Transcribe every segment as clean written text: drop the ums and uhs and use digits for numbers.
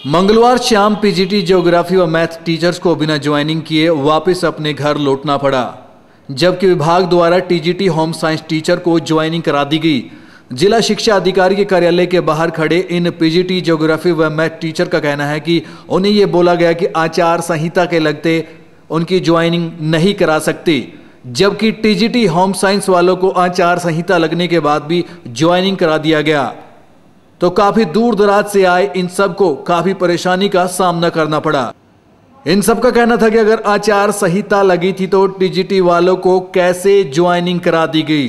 मंगलवार शाम PGT geography व मैथ टीचर्स को बिना ज्वाइनिंग किए वापस अपने घर लौटना पड़ा, जबकि विभाग द्वारा टीजीटी होम साइंस टीचर को ज्वाइनिंग करा दी गई। जिला शिक्षा अधिकारी के कार्यालय के बाहर खड़े इन पीजीटी ज्योग्राफी व मैथ टीचर का कहना है कि उन्हें यह बोला गया कि आचार संहिता के लगते उनकी ज्वाइनिंग नहीं करा सकते, जबकि टीजीटी होम साइंस वालों को आचार संहिता लगने के बाद भी ज्वाइनिंग करा दिया गया। तो काफी दूर दराज से आए इन सबको काफी परेशानी का सामना करना पड़ा। इन सब का कहना था कि अगर आचार संहिता लगी थी तो टीजीटी वालों को कैसे ज्वाइनिंग करा दी गई।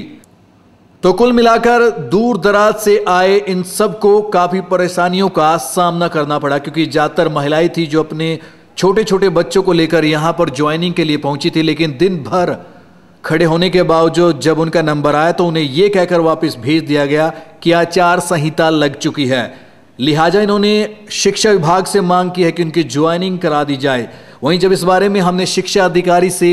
तो कुल मिलाकर दूर दराज से आए इन सबको काफी परेशानियों का सामना करना पड़ा, क्योंकि ज्यादातर महिलाएं थी जो अपने छोटे छोटे बच्चों को लेकर यहां पर ज्वाइनिंग के लिए पहुंची थी, लेकिन दिन भर खड़े होने के बावजूद जब उनका नंबर आया तो उन्हें यह कहकर वापस भेज दिया गया कि आचार संहिता लग चुकी है। लिहाजा इन्होंने शिक्षा विभाग से मांग की है कि उनकी ज्वाइनिंग करा दी जाए। वहीं जब इस बारे में हमने शिक्षा अधिकारी से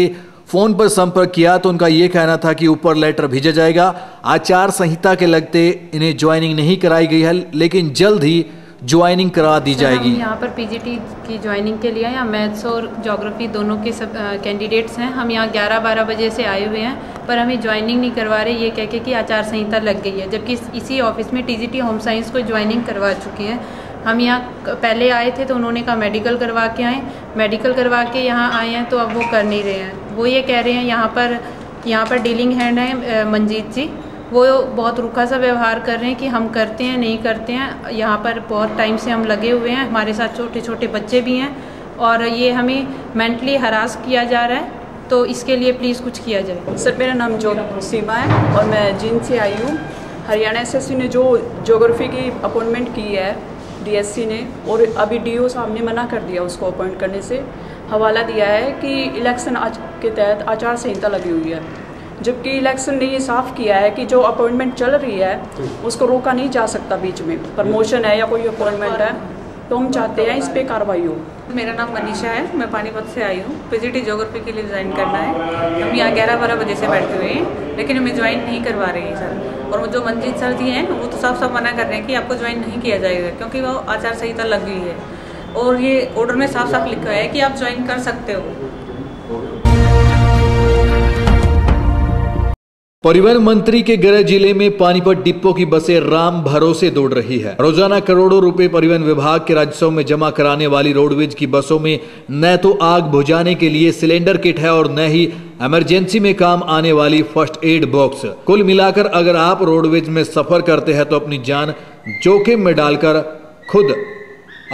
फोन पर संपर्क किया तो उनका यह कहना था कि ऊपर लेटर भेजा जाएगा, आचार संहिता के लगते इन्हें ज्वाइनिंग नहीं कराई गई है, लेकिन जल्द ही ज्वाइनिंग करा दी जाएगी। यहाँ पर पीजीटी की ज्वाइनिंग के लिए यहाँ मैथ्स और ज्योग्राफी दोनों के सब कैंडिडेट्स हैं। हम यहाँ 11-12 बजे से आए हुए हैं, पर हमें ज्वाइनिंग नहीं करवा रहे ये कह के कि आचार संहिता लग गई है, जबकि इसी ऑफिस में टीजीटी होम साइंस को ज्वाइनिंग करवा चुके हैं। हम यहाँ पहले आए थे तो उन्होंने कहा मेडिकल करवा के आएँ, मेडिकल करवा के यहाँ आए हैं तो अब वो कर नहीं रहे हैं। वो ये कह रहे हैं यहाँ पर डीलिंग हैंड है मंजीत जी, वो बहुत रूखा सा व्यवहार कर रहे हैं कि हम करते हैं नहीं करते हैं। यहाँ पर बहुत टाइम से हम लगे हुए हैं, हमारे साथ छोटे छोटे बच्चे भी हैं और ये हमें मेंटली हरास किया जा रहा है, तो इसके लिए प्लीज़ कुछ किया जाए। सर, मेरा नाम सीमा है और मैं जींद से आई हूँ। हरियाणा एसएससी ने जो ज्योग्राफी की अपॉइंटमेंट की है डीएससी ने, और अभी डीओ साहब ने मना कर दिया उसको अपॉइंट करने से। हवाला दिया है कि इलेक्शन के तहत आचार संहिता लगी हुई है, जबकि इलेक्शन ने ये साफ किया है कि जो अपॉइंटमेंट चल रही है उसको रोका नहीं जा सकता बीच में। प्रमोशन है या कोई अपॉइंटमेंट है तो हम चाहते हैं इस पे कार्रवाई हो। मेरा नाम मनीषा है, मैं पानीपत से आई हूँ। पीजीटी ज्योग्राफी के लिए ज्वाइन करना है। हम यहाँ 11-12 बजे से बैठे हुए हैं, लेकिन हमें ज्वाइन नहीं करवा रहे हैं सर। और वो जो मंजीत सर जी हैं वो तो साफ मना कर रहे हैं कि आपको ज्वाइन नहीं किया जाएगा, क्योंकि वो आचार संहिता लग गई है और ये ऑर्डर में साफ लिखा है कि आप ज्वाइन कर सकते हो। परिवहन मंत्री के गृह जिले में पानीपत डिपो की बसें राम भरोसे दौड़ रही है। रोजाना करोड़ों रुपए परिवहन विभाग के राजस्व में जमा कराने वाली रोडवेज की बसों में न तो आग बुझाने के लिए सिलेंडर किट है और न ही इमरजेंसी में काम आने वाली फर्स्ट एड बॉक्स। कुल मिलाकर अगर आप रोडवेज में सफर करते हैं तो अपनी जान जोखिम में डालकर खुद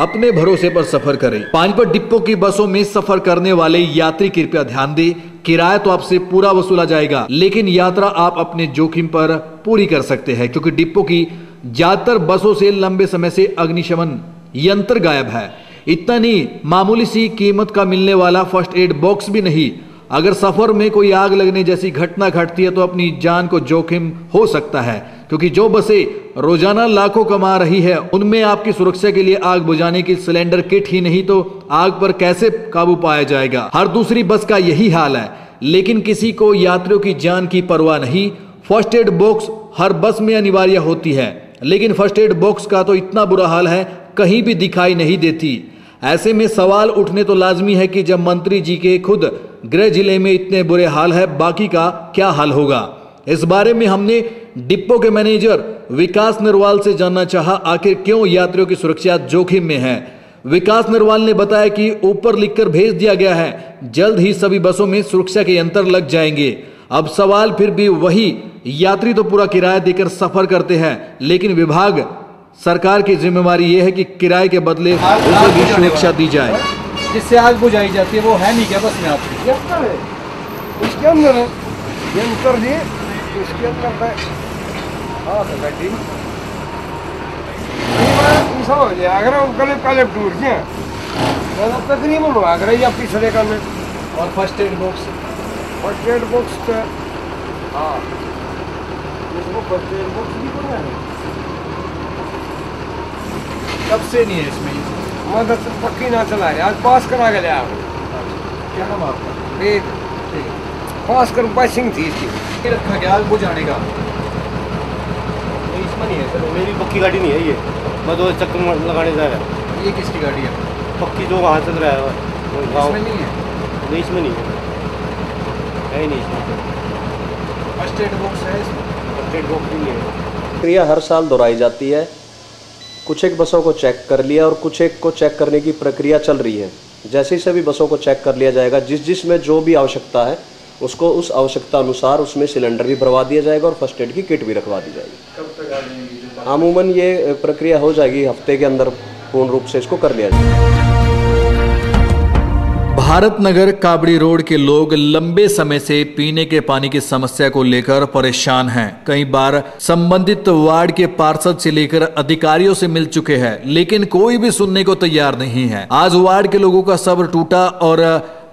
अपने भरोसे पर सफर करें। पानीपत डिपो की बसों में सफर करने वाले यात्री कृपया ध्यान दें, किराया तो आपसे पूरा वसूला जाएगा, लेकिन यात्रा आप अपने जोखिम पर पूरी कर सकते हैं, क्योंकि डिपो की ज्यादातर बसों से लंबे समय से अग्निशमन यंत्र गायब है। इतना नहीं, मामूली सी कीमत का मिलने वाला फर्स्ट एड बॉक्स भी नहीं। अगर सफर में कोई आग लगने जैसी घटना घटती है तो अपनी जान को जोखिम हो सकता है, क्योंकि जो बसें रोजाना लाखों कमा रही है उनमें आपकी सुरक्षा के लिए आग बुझाने की सिलेंडर किट ही नहीं तो आग पर कैसे काबू पाया जाएगा। हर दूसरी बस का यही हाल है, लेकिन किसी को यात्रियों की जान की परवाह नहीं। फर्स्ट एड बॉक्स हर बस में अनिवार्य होती है, लेकिन फर्स्ट एड बॉक्स का तो इतना बुरा हाल है कहीं भी दिखाई नहीं देती। ऐसे में सवाल उठने तो लाजमी है कि जब मंत्री जी के खुद गृह जिले में इतने बुरे हाल है, बाकी का क्या हाल होगा। इस बारे में हमने डिपो के मैनेजर विकास नरवाल से जानना चाहा आखिर क्यों यात्रियों की सुरक्षा जोखिम में है। विकास नरवाल ने बताया कि ऊपर लिखकर भेज दिया गया है, जल्द ही सभी बसों में सुरक्षा के यंत्र लग जाएंगे। अब सवाल फिर भी वही, यात्री तो पूरा किराया देकर सफर करते हैं, लेकिन विभाग सरकार की जिम्मेवारी यह है कि किराए के बदले उसे भी सुरक्षा दी जाए। जिससे आग बुझाई जाती है वो है नहीं क्या बस में आपकी? इसके अंदर है ये उत्तर दिए, इसके अंदर ऐसा हो जाए अगर कल टूट गया तकरीबन भाग रही है पिछले का में। और फर्स्ट एड बॉक्स हाँ, इसको फर्स्ट एड बॉक्स भी करना है। कब से नहीं है इसमें? मदद पक्की ना चला रहे, आज पास करा गए आप। क्या नाम आपका? एक पास कर पासिंग थी इसकी रखा गया आग बुझाने का। इसमें नहीं है सर, मेरी पक्की गाड़ी नहीं है ये, मैं तो चक्कर लगाने जा रहा है। ये किसकी गाड़ी है? पक्की जो वहाँ चल रहा है वो गाँव इसमें नहीं है? नहीं, इसमें नहीं है ही नहीं इसमें। फर्स्ट एड बॉक्स है इसमें? फर्स्ट एड बॉक्स नहीं है। प्रक्रिया हर साल दोहराई जाती है। कुछ एक बसों को चेक कर लिया और कुछ एक को चेक करने की प्रक्रिया चल रही है। जैसे ही सभी बसों को चेक कर लिया जाएगा, जिसमें जो भी आवश्यकता है उसको उस आवश्यकता अनुसार उसमें सिलेंडर भी भरवा दिया जाएगा और फर्स्ट एड की किट भी रखवा दी जाएगी। कब तक आ जाएंगी? अमूमन ये प्रक्रिया हो जाएगी, हफ्ते के अंदर पूर्ण रूप से इसको कर लिया जाएगा। भारत नगर काबड़ी रोड के लोग लंबे समय से पीने के पानी की समस्या को लेकर परेशान हैं। कई बार संबंधित वार्ड के पार्षद से लेकर अधिकारियों से मिल चुके हैं, लेकिन कोई भी सुनने को तैयार नहीं है। आज वार्ड के लोगों का सब्र टूटा और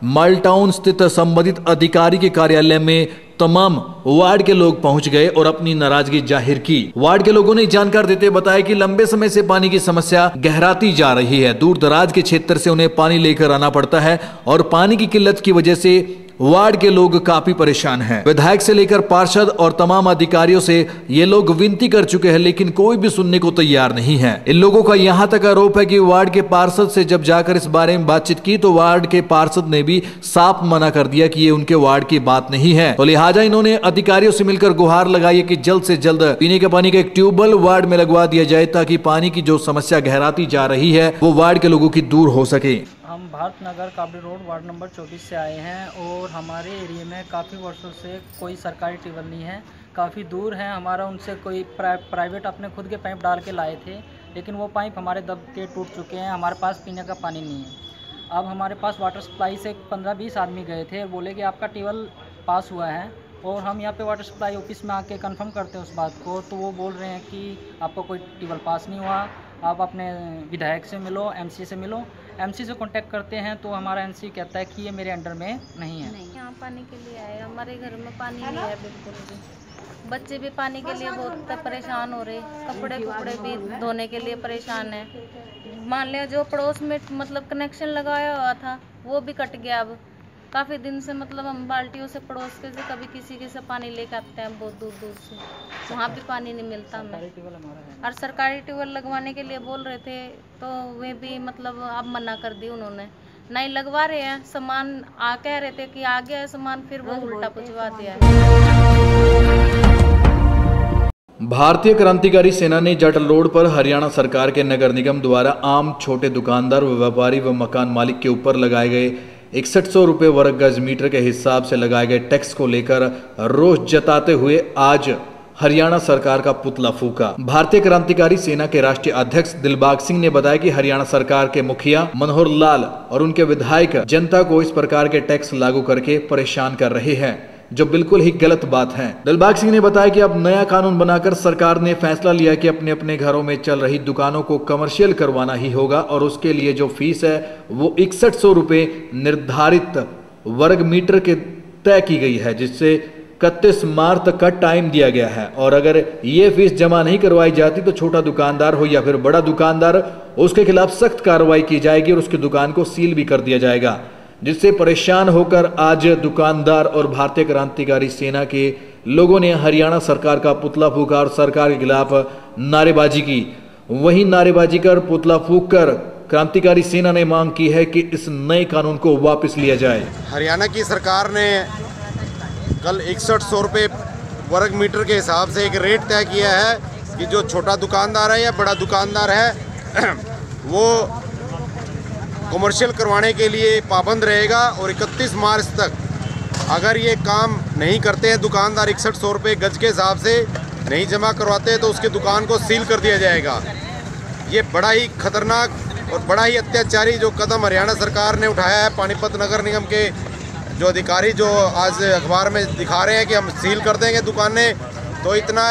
मालटाउन स्थित संबंधित अधिकारी के कार्यालय में तमाम वार्ड के लोग पहुंच गए और अपनी नाराजगी जाहिर की। वार्ड के लोगों ने जानकारी देते बताया कि लंबे समय से पानी की समस्या गहराती जा रही है। दूर दराज के क्षेत्र से उन्हें पानी लेकर आना पड़ता है और पानी की किल्लत की वजह से वार्ड के लोग काफी परेशान हैं। विधायक से लेकर पार्षद और तमाम अधिकारियों से ये लोग विनती कर चुके हैं, लेकिन कोई भी सुनने को तैयार नहीं है। इन लोगों का यहाँ तक आरोप है कि वार्ड के पार्षद से जब जाकर इस बारे में बातचीत की तो वार्ड के पार्षद ने भी साफ मना कर दिया कि ये उनके वार्ड की बात नहीं है। तो लिहाजा इन्होंने अधिकारियों से मिलकर गुहार लगाई कि जल्द से जल्द पीने के पानी का एक ट्यूबवेल वार्ड में लगवा दिया जाए, ताकि पानी की जो समस्या गहराती जा रही है वो वार्ड के लोगों की दूर हो सके। हम Bharat Nagar Kabadi road ward number 24 से आए हैं और हमारे एरिया में काफ़ी वर्षों से कोई सरकारी ट्यूबवेल नहीं है। काफ़ी दूर है हमारा, उनसे कोई प्राइवेट अपने खुद के पाइप डाल के लाए थे, लेकिन वो पाइप हमारे दब के टूट चुके हैं। हमारे पास पीने का पानी नहीं है। अब हमारे पास वाटर सप्लाई से 15-20 आदमी गए थे और बोले कि आपका ट्यूबवेल पास हुआ है, और हम यहाँ पे वाटर सप्लाई ऑफिस में आके कंफर्म करते हैं उस बात को, तो वो बोल रहे हैं कि आपका कोई ट्यूबवेल पास नहीं हुआ, आप अपने विधायक से मिलो, एमसी से मिलो। एमसी से कांटेक्ट करते हैं तो हमारा एमसी कहता है कि ये मेरे अंडर में नहीं है। यहाँ पानी के लिए आए, हमारे घर में पानी नहीं है बिल्कुल भी। बच्चे भी पानी के लिए बहुत परेशान हो रहे, कपड़े भी धोने के लिए परेशान है। मान लिया जो पड़ोस में मतलब कनेक्शन लगाया हुआ था वो भी कट गया। अब काफ़ी दिन से मतलब हम बाल्टियों से पड़ोस के से कभी किसी के से पानी लेकर आते हैं बहुत दूर दूर से, वहाँ भी पानी नहीं मिलता हमें। और सरकारी ट्यूबवेल लगवाने के लिए बोल रहे थे तो वे भी मतलब अब मना कर दी उन्होंने, नहीं लगवा रहे हैं। सामान कह रहे थे कि आ गया है सामान, फिर वो उल्टा पहुँचवा दिया है। भारतीय क्रांतिकारी सेना ने जाटल रोड पर हरियाणा सरकार के नगर निगम द्वारा आम छोटे दुकानदार व व्यापारी व मकान मालिक के ऊपर लगाए गए 6100 रुपये वर्ग गज मीटर के हिसाब से लगाए गए टैक्स को लेकर रोष जताते हुए आज हरियाणा सरकार का पुतला फूका। भारतीय क्रांतिकारी सेना के राष्ट्रीय अध्यक्ष दिलबाग सिंह ने बताया कि हरियाणा सरकार के मुखिया मनोहर लाल और उनके विधायक जनता को इस प्रकार के टैक्स लागू करके परेशान कर रहे हैं, जो बिल्कुल ही गलत बात है। दिलबाग सिंह ने बताया कि अब नया कानून बनाकर सरकार ने फैसला लिया कि अपने अपने घरों में चल रही दुकानों को कमर्शियल करवाना ही होगा और उसके लिए जो फीस है वो 6100 रुपये निर्धारित वर्ग मीटर के तय की गई है, जिससे 31 मार्च तक का टाइम दिया गया है। और अगर ये फीस जमा नहीं करवाई जाती तो छोटा दुकानदार हो या फिर बड़ा दुकानदार, उसके खिलाफ सख्त कार्रवाई की जाएगी और उसकी दुकान को सील भी कर दिया जाएगा, जिससे परेशान होकर आज दुकानदार और भारतीय क्रांतिकारी सेना के लोगों ने हरियाणा सरकार का पुतला फूका और सरकार के खिलाफ नारेबाजी की। वहीं नारेबाजी कर पुतला फूक कर क्रांतिकारी सेना ने मांग की है कि इस नए कानून को वापस लिया जाए। हरियाणा की सरकार ने कल 6100 रुपये वर्ग मीटर के हिसाब से एक रेट तय किया है कि जो छोटा दुकानदार है या बड़ा दुकानदार है वो कमर्शियल करवाने के लिए पाबंद रहेगा और 31 मार्च तक अगर ये काम नहीं करते हैं दुकानदार 6100 रुपये गज के हिसाब से नहीं जमा करवाते तो उसकी दुकान को सील कर दिया जाएगा। ये बड़ा ही खतरनाक और बड़ा ही अत्याचारी जो कदम हरियाणा सरकार ने उठाया है। पानीपत नगर निगम के जो अधिकारी जो आज अखबार में दिखा रहे हैं कि हम सील कर देंगे दुकानें, तो इतना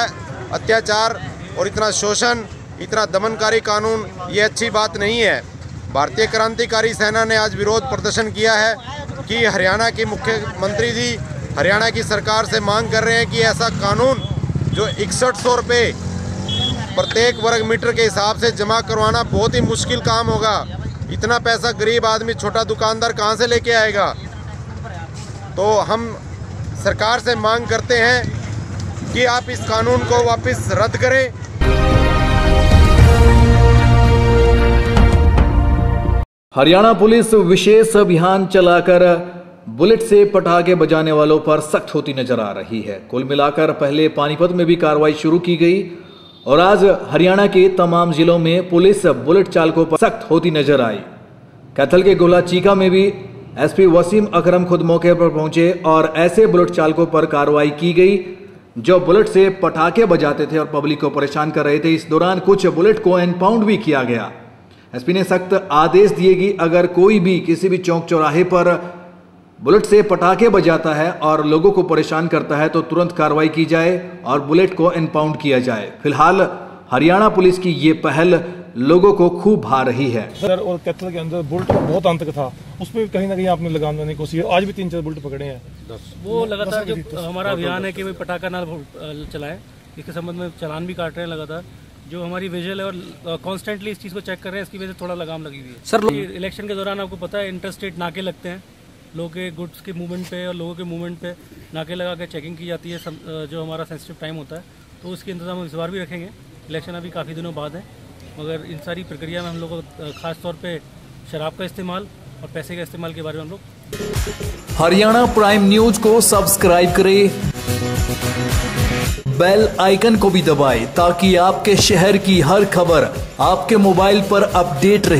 अत्याचार और इतना शोषण, इतना दमनकारी कानून ये अच्छी बात नहीं है। भारतीय क्रांतिकारी सेना ने आज विरोध प्रदर्शन किया है कि हरियाणा के मुख्यमंत्री जी हरियाणा की सरकार से मांग कर रहे हैं कि ऐसा कानून जो 6100 रुपये प्रत्येक वर्ग मीटर के हिसाब से जमा करवाना बहुत ही मुश्किल काम होगा। इतना पैसा गरीब आदमी छोटा दुकानदार कहाँ से लेके आएगा। तो हम सरकार से मांग करते हैं कि आप इस कानून को वापस रद्द करें। हरियाणा पुलिस विशेष अभियान चलाकर बुलेट से पटाखे बजाने वालों पर सख्त होती नजर आ रही है। कुल मिलाकर पहले पानीपत में भी कार्रवाई शुरू की गई और आज हरियाणा के तमाम जिलों में पुलिस बुलेट चालकों पर सख्त होती नजर आई। कैथल के गोला चीका में भी एसपी वसीम अकरम खुद मौके पर पहुंचे और ऐसे बुलेट चालकों पर कार्रवाई की गई जो बुलेट से पटाखे बजाते थे और पब्लिक को परेशान कर रहे थे। इस दौरान कुछ बुलेट को इम्पाउंड भी किया गया। एसपी ने सख्त आदेश दिए कि अगर कोई भी किसी भी चौक चौराहे पर बुलेट से पटाखे बजाता है और लोगों को परेशान करता है तो तुरंत कार्रवाई की जाए और बुलेट को इम्पाउंड किया जाए। फिलहाल हरियाणा पुलिस की ये पहल लोगों को खूब भा रही है। सर और कैथल के अंदर बुलेट बहुत आतंक था, उसमें कहीं ना कहीं आपने लगाम देने की कोशिश, आज भी 3-4 बुलेट पकड़े हैं। वो लगातार जो हमारा अभियान है कि भाई पटाखा ना चलाएं, इसके संबंध में चालान भी काट रहे हैं लगातार। जो हमारी विजुअल है और कॉन्स्टेंटली इस चीज़ को चेक कर रहे हैं, इसकी वजह से थोड़ा लगाम लगी हुई है। सर इलेक्शन के दौरान आपको पता है इंटर स्टेट नाके लगते हैं, लोगों के गुड्स के मूवमेंट पे और लोगों के मूवमेंट पे नाके लगा के चेकिंग की जाती है। जो हमारा सेंसिटिव टाइम होता है तो उसके इंतजाम हम इस बार भी रखेंगे। इलेक्शन अभी काफ़ी दिनों बाद है, मगर इन सारी प्रक्रिया में हम लोग को खास तौर पे शराब का इस्तेमाल और पैसे का इस्तेमाल के बारे में हम लोग। हरियाणा प्राइम न्यूज को सब्सक्राइब करें, बेल आइकन को भी दबाएं ताकि आपके शहर की हर खबर आपके मोबाइल पर अपडेट रहे।